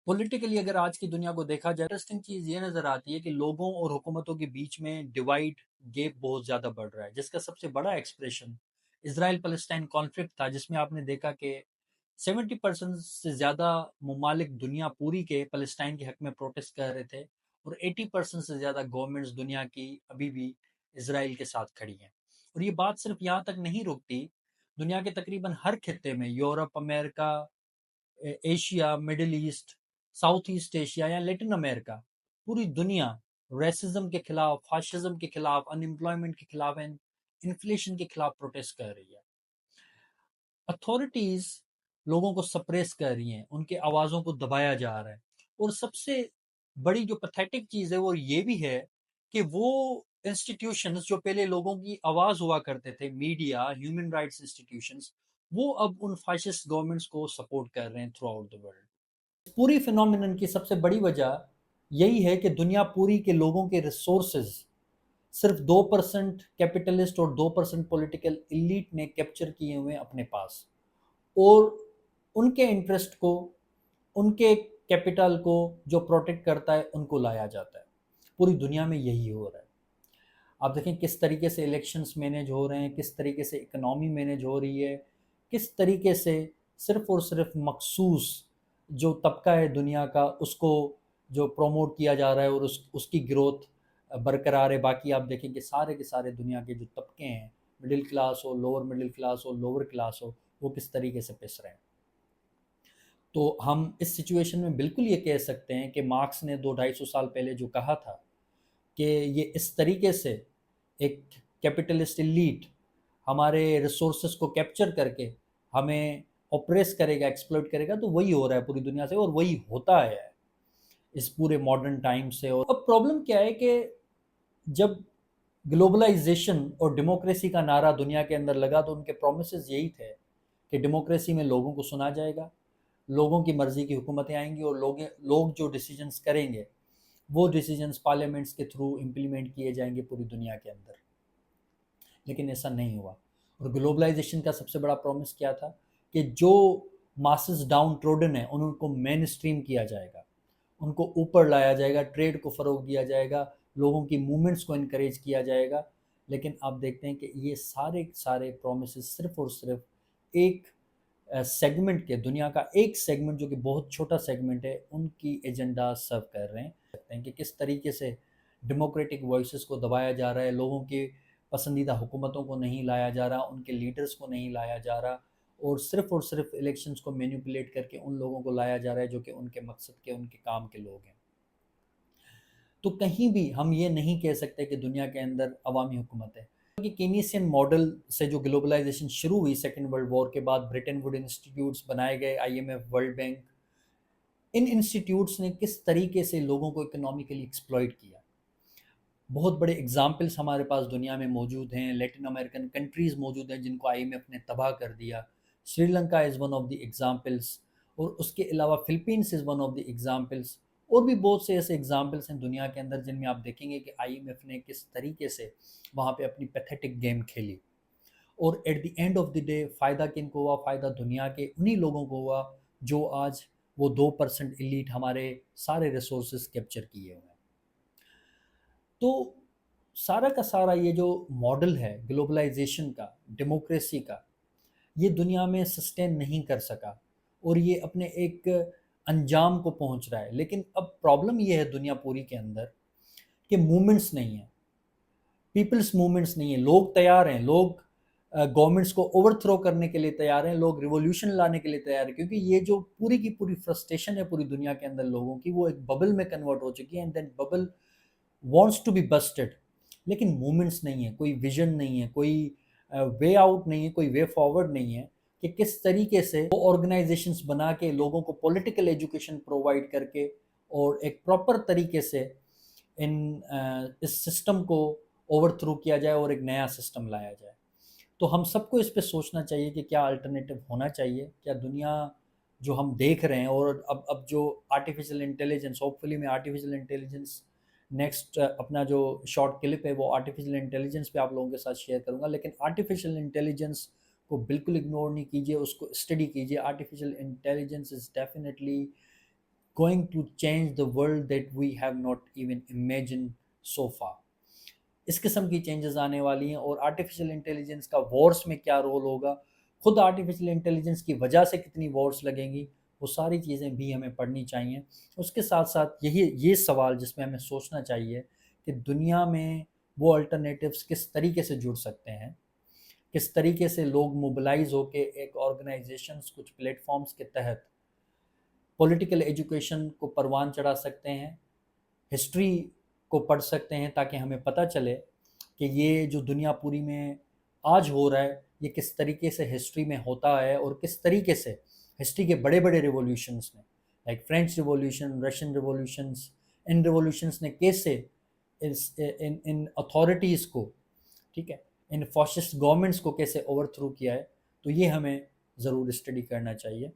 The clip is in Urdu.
پولیٹیکلی اگر آج کی دنیا کو دیکھا جائے، انٹرسٹنگ چیز یہ نظر آتی ہے کہ لوگوں اور حکومتوں کے بیچ میں ڈیوائڈ گیپ بہت زیادہ بڑھ رہا ہے، جس کا سب سے بڑا ایکسپریشن اسرائیل فلسطین کانفلکٹ تھا، جس میں آپ نے دیکھا کہ 70% سے زیادہ ممالک دنیا پوری کے فلسطین کے حق میں پروٹیسٹ کر رہے تھے، اور 80% سے زیادہ گورنمنٹس دنیا کی ابھی بھی اسرائیل کے ساتھ کھڑی ہیں۔ اور یہ بات صرف یہاں تک نہیں رکتی، دنیا کے تقریباً ہر خطے میں، Europe, America, Asia, Middle East, South East Asia یا لیٹن امریکہ، پوری دنیا ریسزم کے خلاف، فاشزم کے خلاف، ان امپلائمنٹ کے خلاف، انفلیشن کے خلاف پروٹیسٹ کر رہی ہے۔ اتھارٹیز لوگوں کو سپریس کر رہی ہیں، ان کے آوازوں کو دبایا جا رہا ہے، اور سب سے بڑی جو پیتھیٹک چیز ہے وہ یہ بھی ہے کہ وہ انسٹیٹیوشنز جو پہلے لوگوں کی آواز ہوا کرتے تھے، میڈیا، ہیومن رائٹس انسٹیٹیوشنز، وہ اب ان فاشسٹ گورنمنٹس کو سپورٹ کر رہے ہیں تھرو آؤٹ دا ورلڈ۔ پوری فینومینن کی سب سے بڑی وجہ یہی ہے کہ دنیا پوری کے لوگوں کے ریسورسز صرف 2% کیپٹلسٹ اور 2% پولیٹیکل ایلیٹ نے کیپچر کیے ہوئے اپنے پاس، اور ان کے انٹرسٹ کو، ان کے کیپٹل کو جو پروٹیکٹ کرتا ہے ان کو لایا جاتا ہے۔ پوری دنیا میں یہی ہو رہا ہے۔ آپ دیکھیں کس طریقے سے الیکشنز مینیج ہو رہے ہیں، کس طریقے سے اکنامی مینیج ہو رہی ہے، کس طریقے سے صرف اور صرف مخصوص جو طبقہ ہے دنیا کا اس کو جو پروموٹ کیا جا رہا ہے، اور اس کی گروتھ برقرار ہے۔ باقی آپ دیکھیں کہ سارے کے سارے دنیا کے جو طبقے ہیں، مڈل کلاس ہو، لوور مڈل کلاس ہو، لوور کلاس ہو، وہ کس طریقے سے پس رہے ہیں۔ تو ہم اس سچویشن میں بالکل یہ کہہ سکتے ہیں کہ مارکس نے 200-250 سال پہلے جو کہا تھا کہ یہ اس طریقے سے ایک کیپٹلسٹ ایلیٹ ہمارے ریسورسز کو کیپچر کر کے ہمیں اوپریس کرے گا، ایکسپلوٹ کرے گا، تو وہی ہو رہا ہے پوری دنیا سے، اور وہی ہوتا ہے اس پورے ماڈرن ٹائم سے۔ اور اب پرابلم کیا ہے کہ جب گلوبلائزیشن اور ڈیموکریسی کا نعرہ دنیا کے اندر لگا تو ان کے پرومسز یہی تھے کہ ڈیموکریسی میں لوگوں کو سنا جائے گا، لوگوں کی مرضی کی حکومتیں آئیں گی، اور لوگ جو ڈیسیجنز کریں گے وہ ڈیسیجنز پارلیمنٹس کے تھرو امپلیمنٹ کیے جائیں گے پوری دنیا کے اندر۔ لیکن ایسا نہیں ہوا، اور گلوبلائزیشن کا سب سے بڑا پرومس کیا تھا کہ جو ماسز ڈاؤن ٹروڈن ہیں ان کو مین اسٹریم کیا جائے گا، ان کو اوپر لایا جائے گا، ٹریڈ کو فروغ دیا جائے گا، لوگوں کی موومنٹس کو انکریج کیا جائے گا۔ لیکن آپ دیکھتے ہیں کہ یہ سارے پرومسز صرف اور صرف ایک سیگمنٹ کے، دنیا کا ایک سیگمنٹ جو کہ بہت چھوٹا سیگمنٹ ہے، ان کی ایجنڈا سرو کر رہے ہیں کہ کس طریقے سے ڈیموکریٹک وائسز کو دبایا جا رہا ہے، لوگوں کے پسندیدہ حکومتوں کو نہیں لایا جا رہا، ان کے لیڈرز کو نہیں لایا جا رہا، اور صرف الیکشنز کو مینیپولیٹ کر کے ان لوگوں کو لایا جا رہا ہے جو کہ ان کے مقصد کے، ان کے کام کے لوگ ہیں۔ تو کہیں بھی ہم یہ نہیں کہہ سکتے کہ دنیا کے اندر عوامی حکومت ہے۔ کہ کینیسین ماڈل سے جو گلوبلائزیشن شروع ہوئی سیکنڈ ورلڈ وار کے بعد، برٹن ووڈ انسٹیٹیوٹس بنائے گئے، IMF، ورلڈ بینک، ان انسٹیٹیوٹس نے کس طریقے سے لوگوں کو اکنامیکلی ایکسپلائٹ کیا۔ بہت بڑے اگزامپلس ہمارے پاس دنیا میں موجود ہیں، لیٹن امریکن کنٹریز موجود ہیں جن کو IMF نے تباہ کر دیا۔ Sri Lanka is one of the examples, اور اس کے علاوہ Philippines is one of the examples, اور بھی بہت سے ایسے ایگزامپلس ہیں دنیا کے اندر جن میں آپ دیکھیں گے کہ IMF نے کس طریقے سے وہاں پہ اپنی پیتھیٹک گیم کھیلی، اور at the end of the day فائدہ کن کو ہوا؟ فائدہ دنیا کے انہی لوگوں کو ہوا جو آج وہ 2% ایلیٹ ہمارے سارے ریسورسز کیپچر کیے ہوئے ہیں۔ تو سارا کا سارا یہ جو ماڈل ہے گلوبلائزیشن کا، ڈیموکریسی کا، یہ دنیا میں سسٹین نہیں کر سکا، اور یہ اپنے ایک انجام کو پہنچ رہا ہے۔ لیکن اب پرابلم یہ ہے دنیا پوری کے اندر کہ مومنٹس نہیں ہیں، پیپلز مومنٹس نہیں ہیں، لوگ تیار ہیں، لوگ گورنمنٹس کو اوور تھرو کرنے کے لیے تیار ہیں، لوگ ریولوشن لانے کے لیے تیار ہیں، کیونکہ یہ جو پوری کی پوری فرسٹریشن ہے پوری دنیا کے اندر لوگوں کی، وہ ایک ببل میں کنورٹ ہو چکی ہے، and then bubble wants to be busted. لیکن مومنٹس نہیں ہے، کوئی ویژن نہیں ہے، کوئی وے آؤٹ نہیں ہے، کوئی وے فارورڈ نہیں ہے کہ کس طریقے سے وہ آرگنائزیشنز بنا کے لوگوں کو پولیٹیکل ایجوکیشن پرووائڈ کر کے اور ایک پراپر طریقے سے اس سسٹم کو اوور تھرو کیا جائے اور ایک نیا سسٹم لایا جائے۔ تو ہم سب کو اس پہ سوچنا چاہیے کہ کیا الٹرنیٹو ہونا چاہیے، کیا دنیا جو ہم دیکھ رہے ہیں، اور اب جو آرٹیفیشل انٹیلیجنس، ہوپ فلی میں آرٹیفیشل انٹیلیجنس نیکسٹ اپنا جو شارٹ کلپ ہے وہ آرٹیفیشل انٹیلیجنس پہ آپ لوگوں کے ساتھ شیئر کروں گا، لیکن آرٹیفیشل انٹیلیجنس کو بالکل اگنور نہیں کیجیے، اس کو اسٹڈی کیجیے۔ Artificial intelligence is definitely going to change the world that we have not even imagined so far. اس قسم کی چینجز آنے والی ہیں، اور آرٹیفیشل انٹیلیجنس کا وارس میں کیا رول ہوگا، خود آرٹیفیشل انٹیلیجنس کی وجہ سے کتنی وارس لگیں گی، وہ ساری چیزیں بھی ہمیں پڑھنی چاہیے۔ اس کے ساتھ ساتھ یہ سوال جس میں ہمیں سوچنا چاہیے کہ دنیا میں وہ الٹرنیٹیوز کس طریقے سے جڑ سکتے ہیں، کس طریقے سے لوگ موبلائز ہو کے ایک آرگنائزیشنز، کچھ پلیٹ فارمز کے تحت پولیٹیکل ایجوکیشن کو پروان چڑھا سکتے ہیں، ہسٹری کو پڑھ سکتے ہیں، تاکہ ہمیں پتہ چلے کہ یہ جو دنیا پوری میں آج ہو رہا ہے یہ کس طریقے سے ہسٹری میں ہوتا ہے، اور کس طریقے سے ہسٹری کے بڑے بڑے ریولوشنز میں، like French revolution, Russian revolutions, ان ریولوشنز نے کیسے ان اتھارٹیز کو، ٹھیک ہے، ان فاشسٹ گورنمنٹس کو کیسے اوور تھرو کیا ہے۔ تو یہ ہمیں ضرور اسٹڈی کرنا چاہیے۔